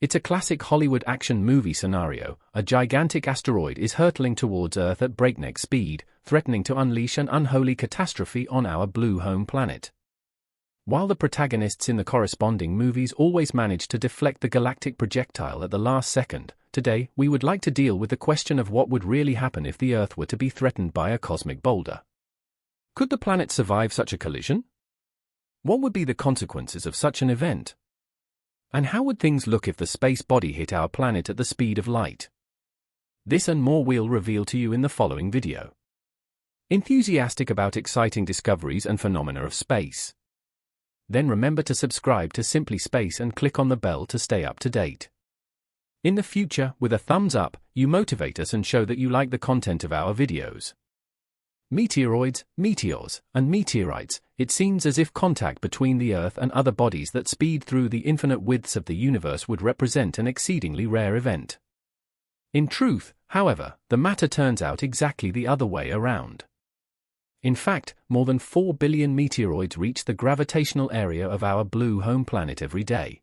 It's a classic Hollywood action movie scenario. A gigantic asteroid is hurtling towards Earth at breakneck speed, threatening to unleash an unholy catastrophe on our blue home planet. While the protagonists in the corresponding movies always manage to deflect the galactic projectile at the last second, today we would like to deal with the question of what would really happen if the Earth were to be threatened by a cosmic boulder. Could the planet survive such a collision? What would be the consequences of such an event? And how would things look if the space body hit our planet at the speed of light? This and more we'll reveal to you in the following video. Enthusiastic about exciting discoveries and phenomena of space? Then remember to subscribe to Simply Space and click on the bell to stay up to date. In the future, with a thumbs up, you motivate us and show that you like the content of our videos. Meteoroids, meteors, and meteorites. It seems as if contact between the Earth and other bodies that speed through the infinite widths of the universe would represent an exceedingly rare event. In truth, however, the matter turns out exactly the other way around. In fact, more than 4 billion meteoroids reach the gravitational area of our blue home planet every day.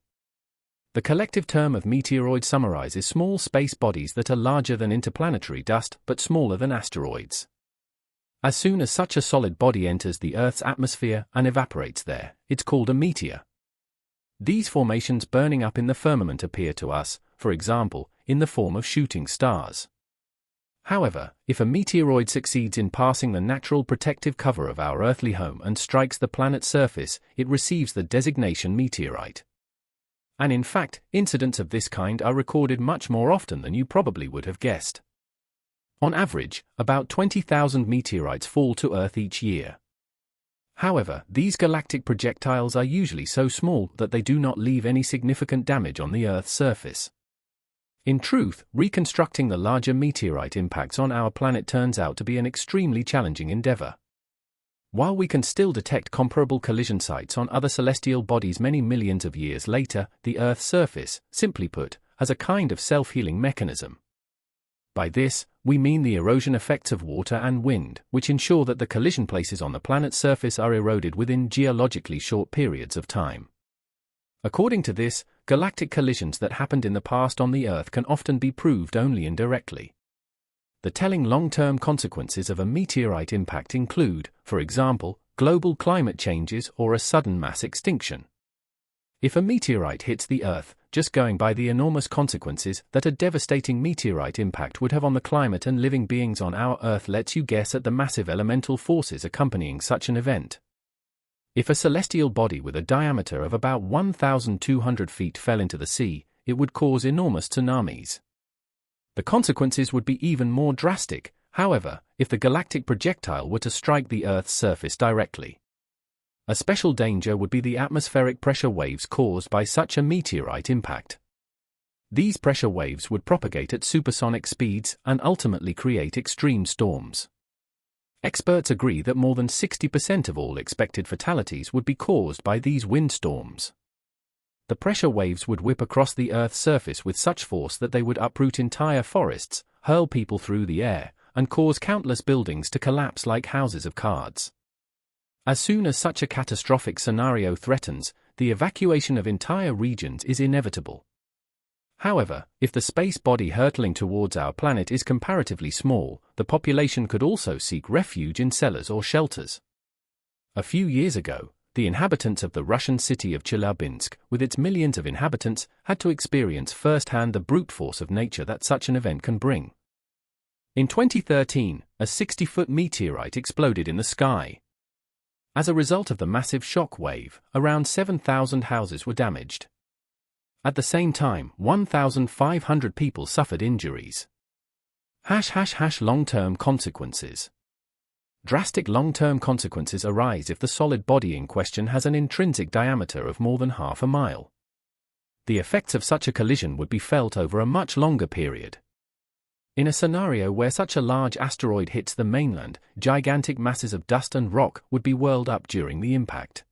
The collective term of meteoroid summarizes small space bodies that are larger than interplanetary dust but smaller than asteroids. As soon as such a solid body enters the Earth's atmosphere and evaporates there, it's called a meteor. These formations burning up in the firmament appear to us, for example, in the form of shooting stars. However, if a meteoroid succeeds in passing the natural protective cover of our earthly home and strikes the planet's surface, it receives the designation meteorite. And in fact, incidents of this kind are recorded much more often than you probably would have guessed. On average, about 20,000 meteorites fall to Earth each year. However, these galactic projectiles are usually so small that they do not leave any significant damage on the Earth's surface. In truth, reconstructing the larger meteorite impacts on our planet turns out to be an extremely challenging endeavor. While we can still detect comparable collision sites on other celestial bodies many millions of years later, the Earth's surface, simply put, has a kind of self-healing mechanism. By this, we mean the erosion effects of water and wind, which ensure that the collision places on the planet's surface are eroded within geologically short periods of time. According to this, galactic collisions that happened in the past on the Earth can often be proved only indirectly. The telling long-term consequences of a meteorite impact include, for example, global climate changes or a sudden mass extinction. If a meteorite hits the Earth, just going by the enormous consequences that a devastating meteorite impact would have on the climate and living beings on our Earth lets you guess at the massive elemental forces accompanying such an event. If a celestial body with a diameter of about 1,200 feet fell into the sea, it would cause enormous tsunamis. The consequences would be even more drastic, however, if the galactic projectile were to strike the Earth's surface directly. A special danger would be the atmospheric pressure waves caused by such a meteorite impact. These pressure waves would propagate at supersonic speeds and ultimately create extreme storms. Experts agree that more than 60% of all expected fatalities would be caused by these windstorms. The pressure waves would whip across the Earth's surface with such force that they would uproot entire forests, hurl people through the air, and cause countless buildings to collapse like houses of cards. As soon as such a catastrophic scenario threatens, the evacuation of entire regions is inevitable. However, if the space body hurtling towards our planet is comparatively small, the population could also seek refuge in cellars or shelters. A few years ago, the inhabitants of the Russian city of Chelyabinsk, with its millions of inhabitants, had to experience firsthand the brute force of nature that such an event can bring. In 2013, a 60-foot meteorite exploded in the sky. As a result of the massive shock wave, around 7,000 houses were damaged. At the same time, 1,500 people suffered injuries. Long-term consequences. Drastic long-term consequences arise if the solid body in question has an intrinsic diameter of more than half a mile. The effects of such a collision would be felt over a much longer period. In a scenario where such a large asteroid hits the mainland, gigantic masses of dust and rock would be whirled up during the impact.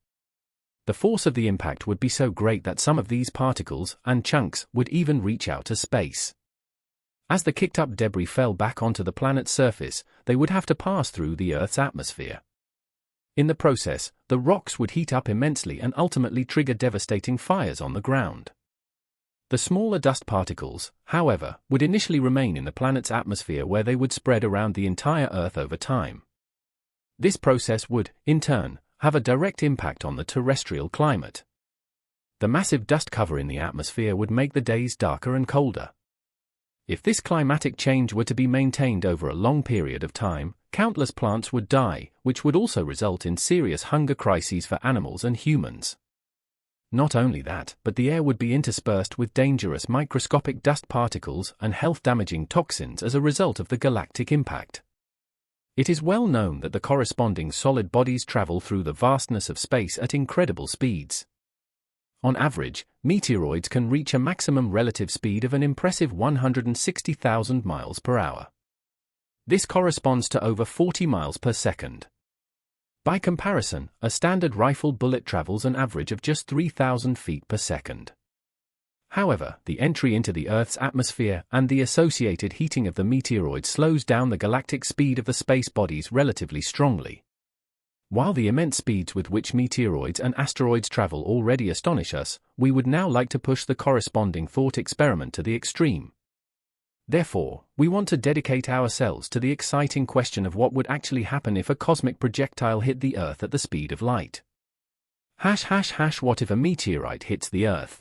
The force of the impact would be so great that some of these particles and chunks would even reach out to space. As the kicked-up debris fell back onto the planet's surface, they would have to pass through the Earth's atmosphere. In the process, the rocks would heat up immensely and ultimately trigger devastating fires on the ground. The smaller dust particles, however, would initially remain in the planet's atmosphere where they would spread around the entire Earth over time. This process would, in turn, have a direct impact on the terrestrial climate. The massive dust cover in the atmosphere would make the days darker and colder. If this climatic change were to be maintained over a long period of time, countless plants would die, which would also result in serious hunger crises for animals and humans. Not only that, but the air would be interspersed with dangerous microscopic dust particles and health-damaging toxins as a result of the galactic impact. It is well known that the corresponding solid bodies travel through the vastness of space at incredible speeds. On average, meteoroids can reach a maximum relative speed of an impressive 160,000 miles per hour. This corresponds to over 40 miles per second. By comparison, a standard rifle bullet travels an average of just 3,000 feet per second. However, the entry into the Earth's atmosphere and the associated heating of the meteoroid slows down the galactic speed of the space bodies relatively strongly. While the immense speeds with which meteoroids and asteroids travel already astonish us, we would now like to push the corresponding thought experiment to the extreme. Therefore, we want to dedicate ourselves to the exciting question of what would actually happen if a cosmic projectile hit the Earth at the speed of light. What if a meteorite hits the Earth?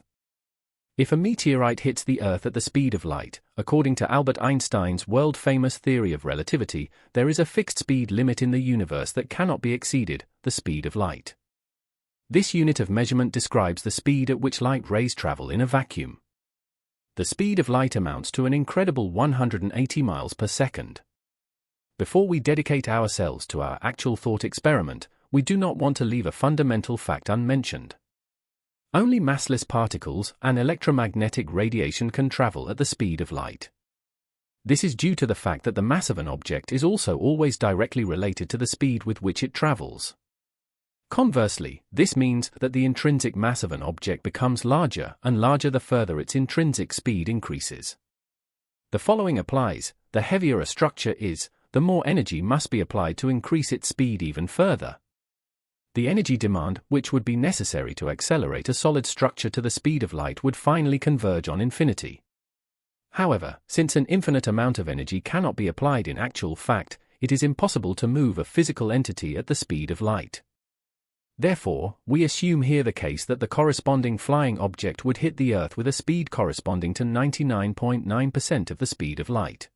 If a meteorite hits the Earth at the speed of light, according to Albert Einstein's world-famous theory of relativity, there is a fixed speed limit in the universe that cannot be exceeded, the speed of light. This unit of measurement describes the speed at which light rays travel in a vacuum. The speed of light amounts to an incredible 180 miles per second. Before we dedicate ourselves to our actual thought experiment, we do not want to leave a fundamental fact unmentioned. Only massless particles and electromagnetic radiation can travel at the speed of light. This is due to the fact that the mass of an object is also always directly related to the speed with which it travels. Conversely, this means that the intrinsic mass of an object becomes larger and larger the further its intrinsic speed increases. The following applies: the heavier a structure is, the more energy must be applied to increase its speed even further. The energy demand, which would be necessary to accelerate a solid structure to the speed of light, would finally converge on infinity. However, since an infinite amount of energy cannot be applied in actual fact, it is impossible to move a physical entity at the speed of light. Therefore, we assume here the case that the corresponding flying object would hit the Earth with a speed corresponding to 99.9% of the speed of light.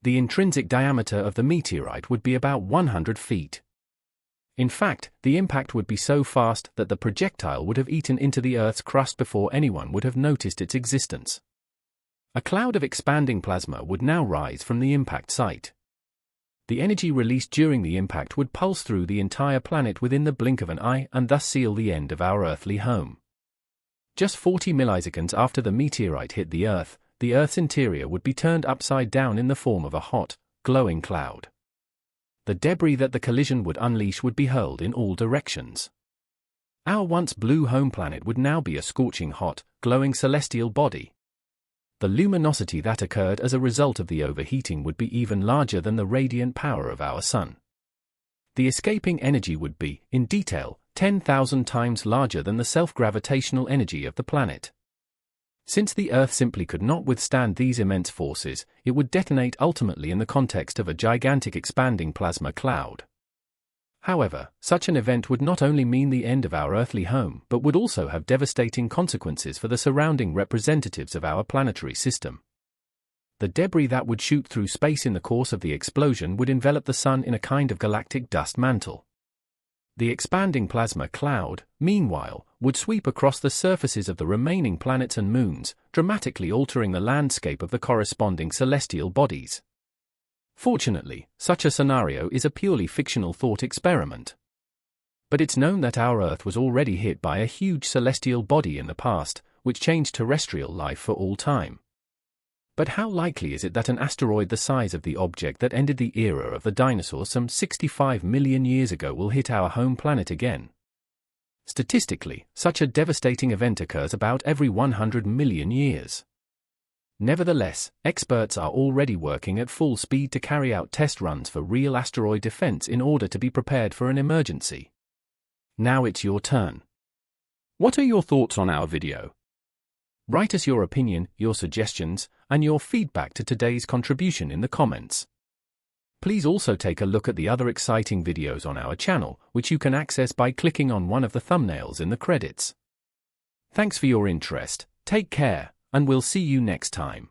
The intrinsic diameter of the meteorite would be about 100 feet. In fact, the impact would be so fast that the projectile would have eaten into the Earth's crust before anyone would have noticed its existence. A cloud of expanding plasma would now rise from the impact site. The energy released during the impact would pulse through the entire planet within the blink of an eye and thus seal the end of our earthly home. Just 40 milliseconds after the meteorite hit the Earth's interior would be turned upside down in the form of a hot, glowing cloud. The debris that the collision would unleash would be hurled in all directions. Our once blue home planet would now be a scorching hot, glowing celestial body. The luminosity that occurred as a result of the overheating would be even larger than the radiant power of our Sun. The escaping energy would be, in detail, 10,000 times larger than the self-gravitational energy of the planet. Since the Earth simply could not withstand these immense forces, it would detonate ultimately in the context of a gigantic expanding plasma cloud. However, such an event would not only mean the end of our earthly home, but would also have devastating consequences for the surrounding representatives of our planetary system. The debris that would shoot through space in the course of the explosion would envelop the Sun in a kind of galactic dust mantle. The expanding plasma cloud, meanwhile, would sweep across the surfaces of the remaining planets and moons, dramatically altering the landscape of the corresponding celestial bodies. Fortunately, such a scenario is a purely fictional thought experiment. But it's known that our Earth was already hit by a huge celestial body in the past, which changed terrestrial life for all time. But how likely is it that an asteroid the size of the object that ended the era of the dinosaurs some 65 million years ago will hit our home planet again? Statistically, such a devastating event occurs about every 100 million years. Nevertheless, experts are already working at full speed to carry out test runs for real asteroid defense in order to be prepared for an emergency. Now it's your turn. What are your thoughts on our video? Write us your opinion, your suggestions, and your feedback to today's contribution in the comments. Please also take a look at the other exciting videos on our channel, which you can access by clicking on one of the thumbnails in the credits. Thanks for your interest, take care, and we'll see you next time.